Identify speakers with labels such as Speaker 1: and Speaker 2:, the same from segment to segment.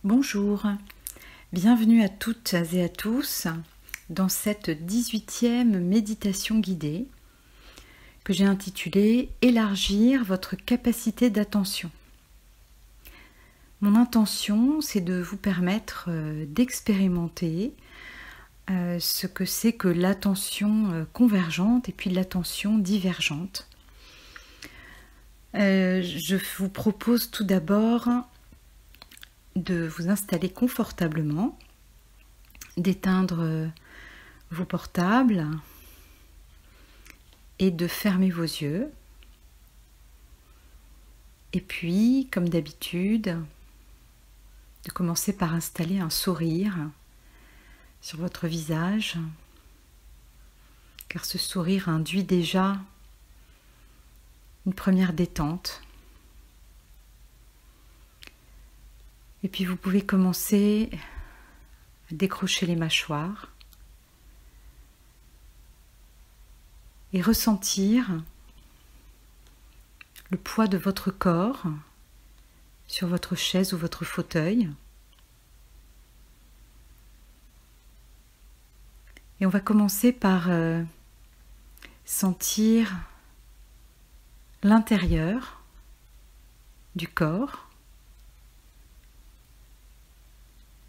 Speaker 1: Bonjour, bienvenue à toutes et à tous dans cette 18e méditation guidée que j'ai intitulée « Élargir votre capacité d'attention ». Mon intention, c'est de vous permettre d'expérimenter ce que c'est que l'attention convergente et puis l'attention divergente. Je vous propose tout d'abord de vous installer confortablement, d'éteindre vos portables et de fermer vos yeux. Et puis, comme d'habitude, de commencer par installer un sourire sur votre visage, car ce sourire induit déjà une première détente. Et puis vous pouvez commencer à décrocher les mâchoires et ressentir le poids de votre corps sur votre chaise ou votre fauteuil. Et on va commencer par sentir l'intérieur du corps.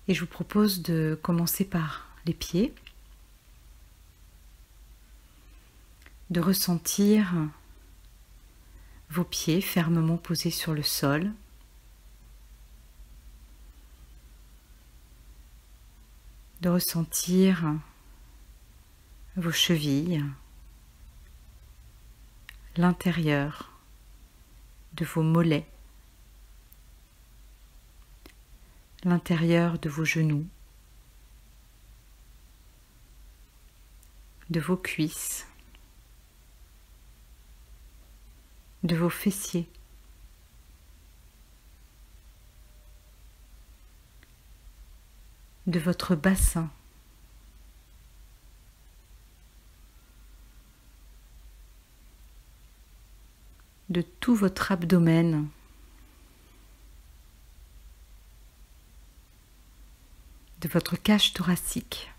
Speaker 1: Et je vous propose de commencer par les pieds, de ressentir vos pieds fermement posés sur le sol, de ressentir vos chevilles, l'intérieur de vos mollets, l'intérieur de vos genoux, de vos cuisses, de vos fessiers, de votre bassin, de tout votre abdomen, de votre cage thoracique,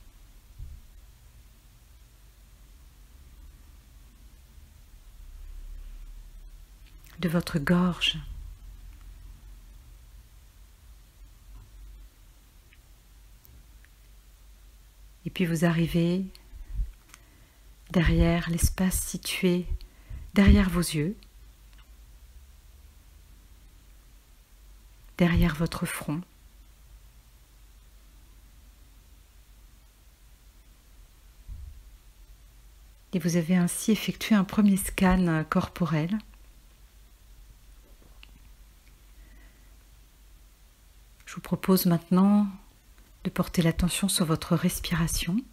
Speaker 1: de votre gorge, et puis vous arrivez derrière l'espace situé derrière vos yeux, derrière votre front. Et vous avez ainsi effectué un premier scan corporel. Je vous propose maintenant de porter l'attention sur votre respiration.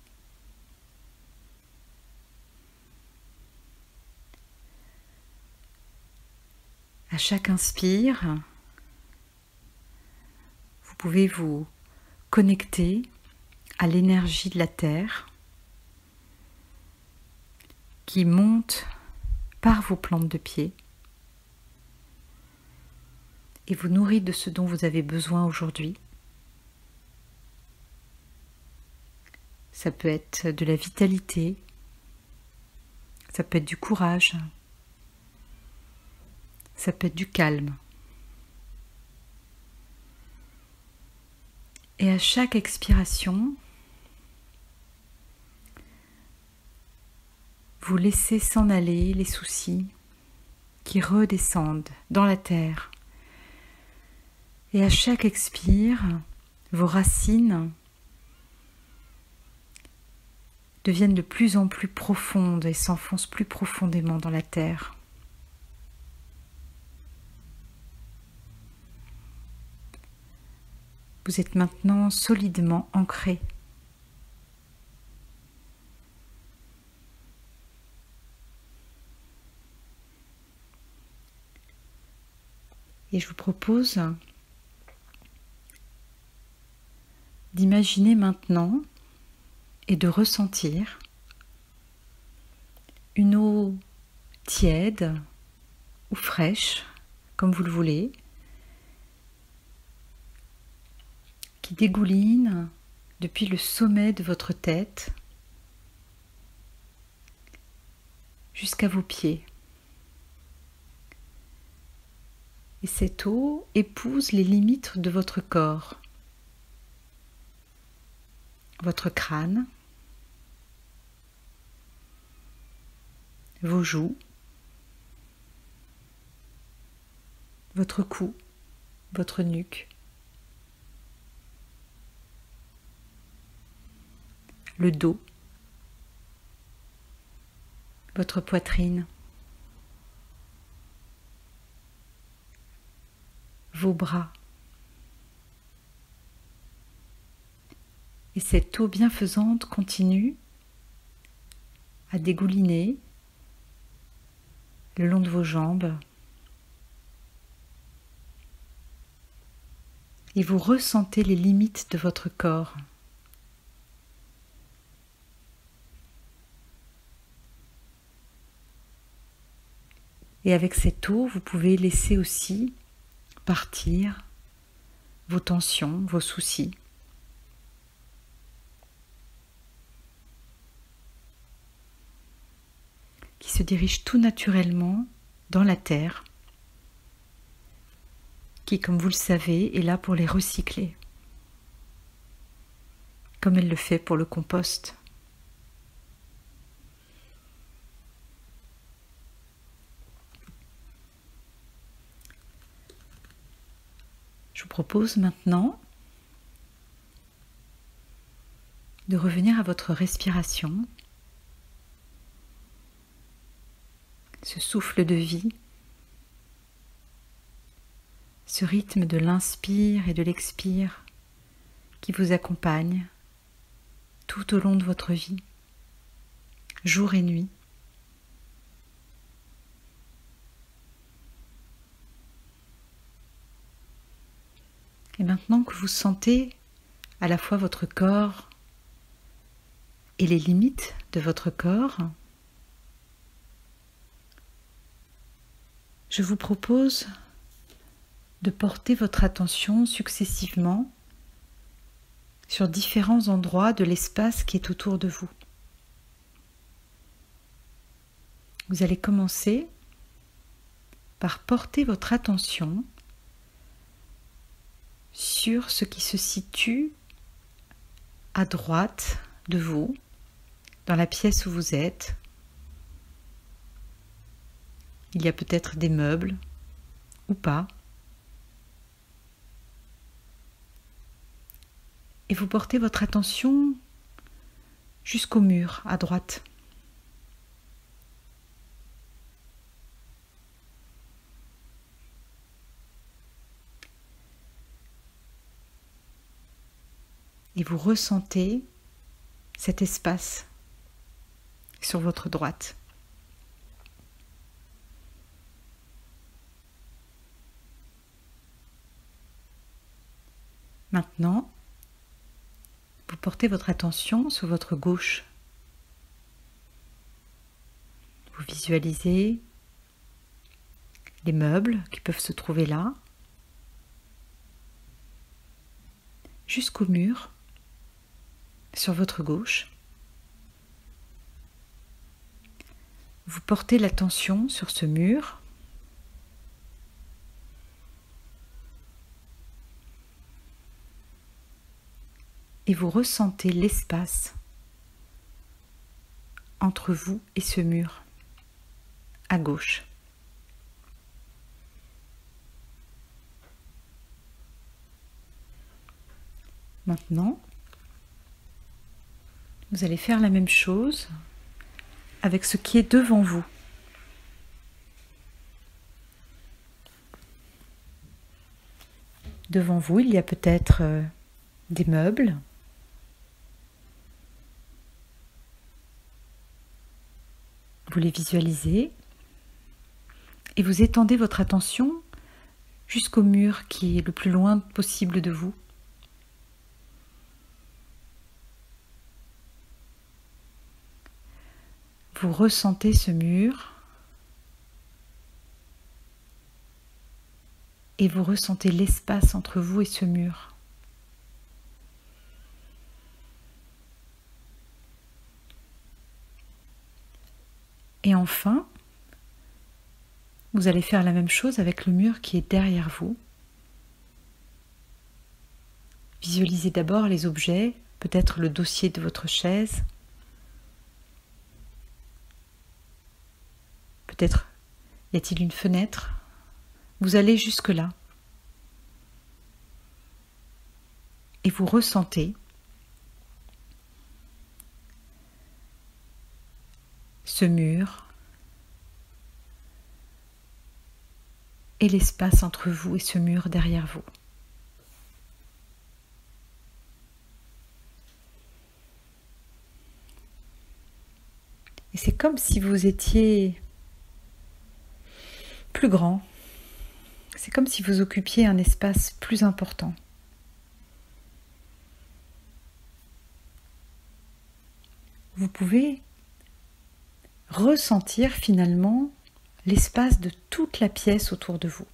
Speaker 1: À chaque inspire, vous pouvez vous connecter à l'énergie de la Terre qui monte par vos plantes de pied et vous nourrit de ce dont vous avez besoin aujourd'hui. Ça peut être de la vitalité, ça peut être du courage, ça peut être du calme. Et à chaque expiration, vous laissez s'en aller les soucis qui redescendent dans la terre. Et à chaque expire, vos racines deviennent de plus en plus profondes et s'enfoncent plus profondément dans la terre. Vous êtes maintenant solidement ancré. Et je vous propose d'imaginer maintenant et de ressentir une eau tiède ou fraîche, comme vous le voulez, qui dégouline depuis le sommet de votre tête jusqu'à vos pieds. Et cette eau épouse les limites de votre corps, votre crâne, vos joues, votre cou, votre nuque, le dos, votre poitrine, vos bras. Et cette eau bienfaisante continue à dégouliner le long de vos jambes. Et vous ressentez les limites de votre corps. Et avec cette eau, vous pouvez laisser aussi partir vos tensions, vos soucis. Qui se dirigent tout naturellement dans la terre, qui, comme vous le savez, est là pour les recycler, comme elle le fait pour le compost. Je vous propose maintenant de revenir à votre respiration, ce souffle de vie, ce rythme de l'inspire et de l'expire qui vous accompagne tout au long de votre vie, jour et nuit. Et maintenant que vous sentez à la fois votre corps et les limites de votre corps, je vous propose de porter votre attention successivement sur différents endroits de l'espace qui est autour de vous. Vous allez commencer par porter votre attention sur ce qui se situe à droite de vous, dans la pièce où vous êtes. Il y a peut-être des meubles ou pas. Et vous portez votre attention jusqu'au mur à droite. Et vous ressentez cet espace sur votre droite. Maintenant, vous portez votre attention sur votre gauche. Vous visualisez les meubles qui peuvent se trouver là, jusqu'au mur, sur votre gauche. Vous portez l'attention sur ce mur. Et vous ressentez l'espace entre vous et ce mur, à gauche. Maintenant, vous allez faire la même chose avec ce qui est devant vous. Devant vous, il y a peut-être des meubles. Vous les visualisez et vous étendez votre attention jusqu'au mur qui est le plus loin possible de vous. Vous ressentez ce mur et vous ressentez l'espace entre vous et ce mur. enfin, vous allez faire la même chose avec le mur qui est derrière vous. Visualisez d'abord les objets, peut-être le dossier de votre chaise, peut-être y a-t-il une fenêtre. Vous allez jusque-là et vous ressentez ce mur et l'espace entre vous et ce mur derrière vous. Et c'est comme si vous étiez plus grand. C'est comme si vous occupiez un espace plus important. Vous pouvez ressentir finalement l'espace de toute la pièce autour de vous.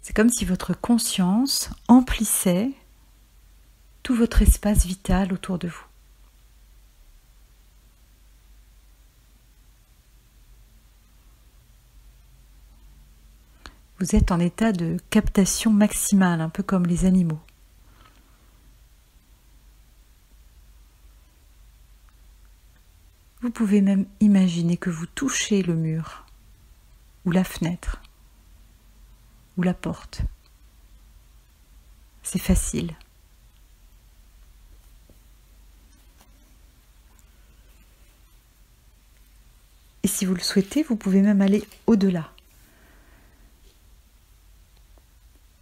Speaker 1: C'est comme si votre conscience emplissait tout votre espace vital autour de vous. Vous êtes en état de captation maximale, un peu comme les animaux. Vous pouvez même imaginer que vous touchez le mur, ou la fenêtre, ou la porte. C'est facile. Et si vous le souhaitez, vous pouvez même aller au-delà.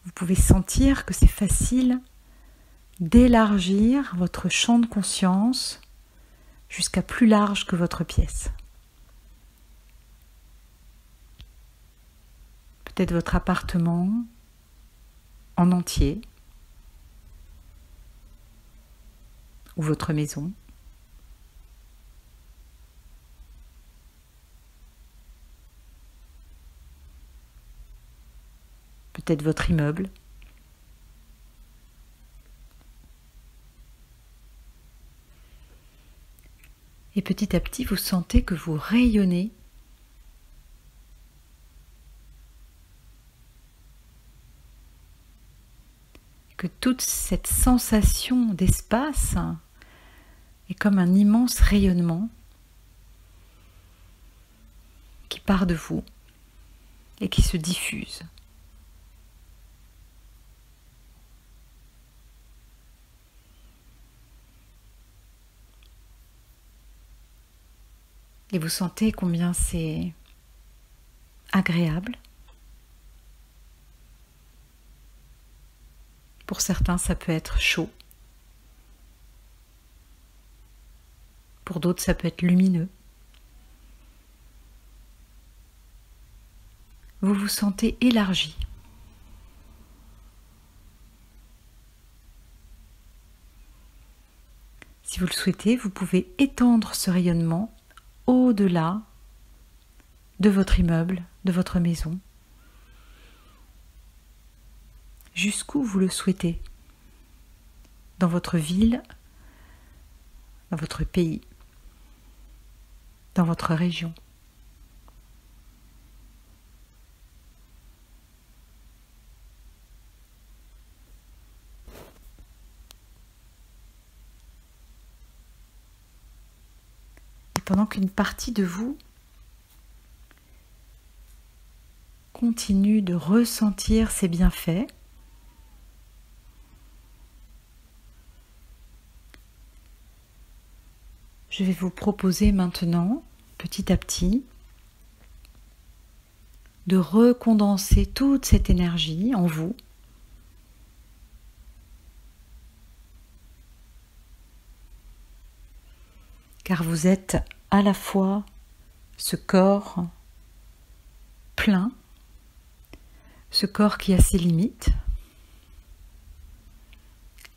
Speaker 1: Vous pouvez sentir que c'est facile d'élargir votre champ de conscience jusqu'à plus large que votre pièce. Peut-être votre appartement en entier ou votre maison. Peut-être votre immeuble. Et petit à petit, vous sentez que vous rayonnez que toute cette sensation d'espace est comme un immense rayonnement qui part de vous et qui se diffuse. Et vous sentez combien c'est agréable. Pour certains, ça peut être chaud. Pour d'autres, ça peut être lumineux. Vous vous sentez élargi. Si vous le souhaitez, vous pouvez étendre ce rayonnement au-delà de votre immeuble, de votre maison, jusqu'où vous le souhaitez, dans votre ville, dans votre pays, dans votre région. Pendant qu'une partie de vous continue de ressentir ces bienfaits, je vais vous proposer maintenant, petit à petit, de recondenser toute cette énergie en vous. Car vous êtes à la fois ce corps plein, ce corps qui a ses limites,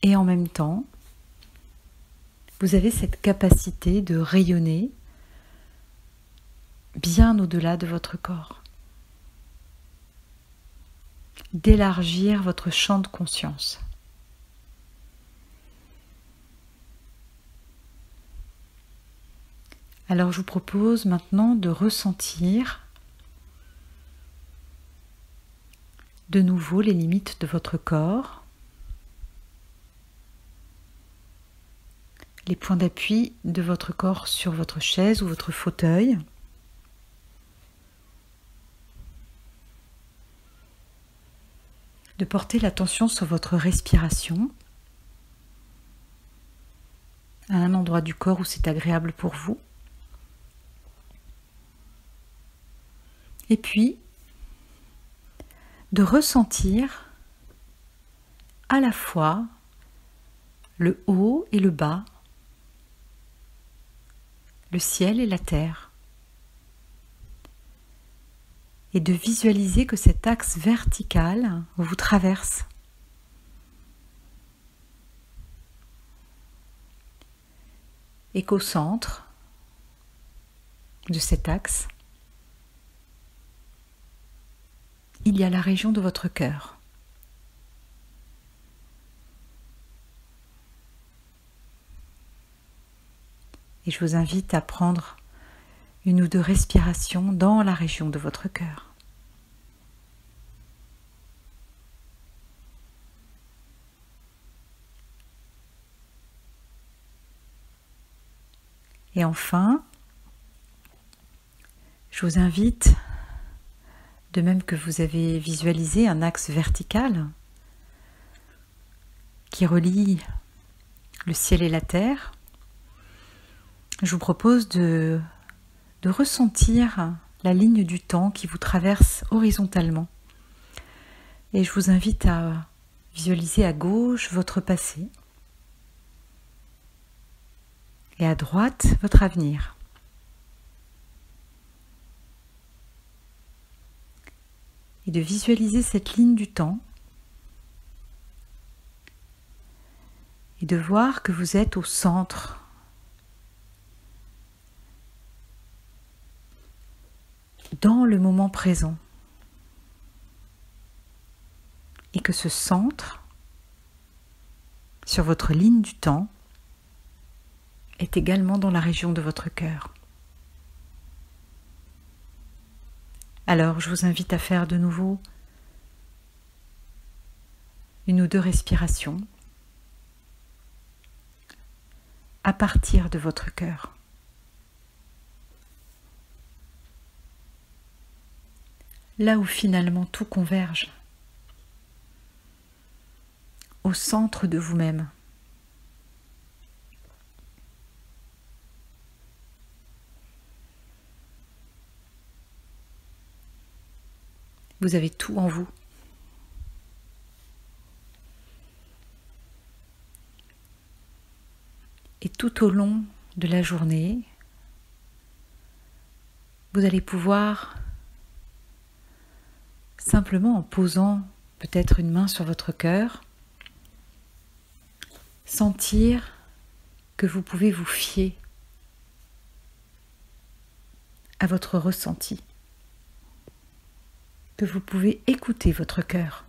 Speaker 1: et en même temps, vous avez cette capacité de rayonner bien au-delà de votre corps. d'élargir votre champ de conscience. Alors je vous propose maintenant de ressentir de nouveau les limites de votre corps, les points d'appui de votre corps sur votre chaise ou votre fauteuil. De porter l'attention sur votre respiration, à un endroit du corps où c'est agréable pour vous. Et puis, de ressentir à la fois le haut et le bas, le ciel et la terre. Et de visualiser que cet axe vertical vous traverse. Et qu'au centre de cet axe, il y a la région de votre cœur. Et je vous invite à prendre une ou deux respirations dans la région de votre cœur. Et enfin, je vous invite, de même que vous avez visualisé un axe vertical qui relie le ciel et la terre, je vous propose de ressentir la ligne du temps qui vous traverse horizontalement. Et je vous invite à visualiser à gauche votre passé et à droite votre avenir. Et de visualiser cette ligne du temps et de voir que vous êtes au centre dans le moment présent et que ce centre sur votre ligne du temps est également dans la région de votre cœur. Alors je vous invite à faire de nouveau une ou deux respirations à partir de votre cœur. Là où finalement tout converge, au centre de vous-même. Vous avez tout en vous. Et tout au long de la journée, vous allez pouvoir, simplement en posant peut-être une main sur votre cœur, sentir que vous pouvez vous fier à votre ressenti, que vous pouvez écouter votre cœur,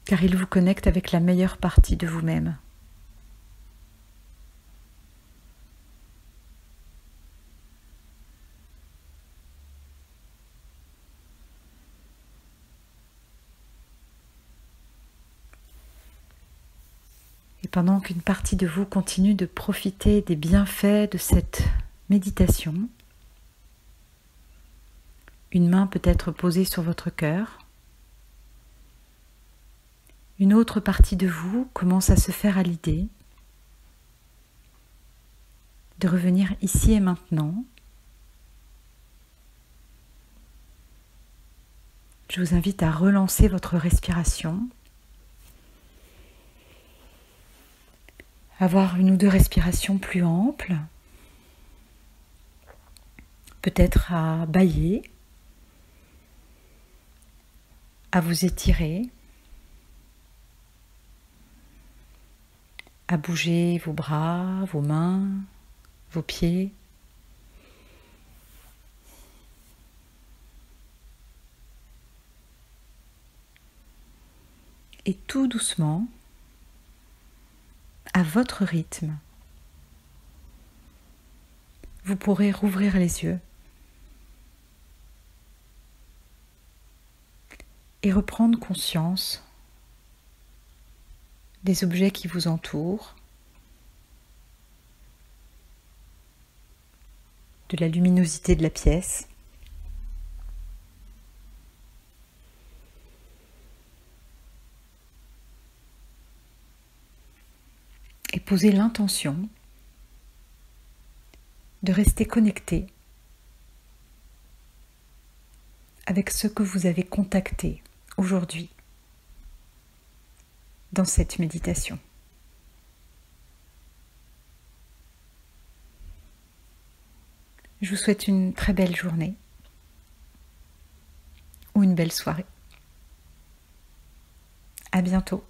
Speaker 1: car il vous connecte avec la meilleure partie de vous-même. Et pendant qu'une partie de vous continue de profiter des bienfaits de cette méditation, une main peut être posée sur votre cœur. Une autre partie de vous commence à se faire à l'idée de revenir ici et maintenant. Je vous invite à relancer votre respiration, avoir une ou deux respirations plus amples, peut-être à bâiller, à vous étirer, à bouger vos bras, vos mains, vos pieds. Et tout doucement, à votre rythme, vous pourrez rouvrir les yeux et reprendre conscience des objets qui vous entourent, de la luminosité de la pièce. Et poser l'intention de rester connecté avec ce que vous avez contacté aujourd'hui dans cette méditation. Je vous souhaite une très belle journée ou une belle soirée. À bientôt.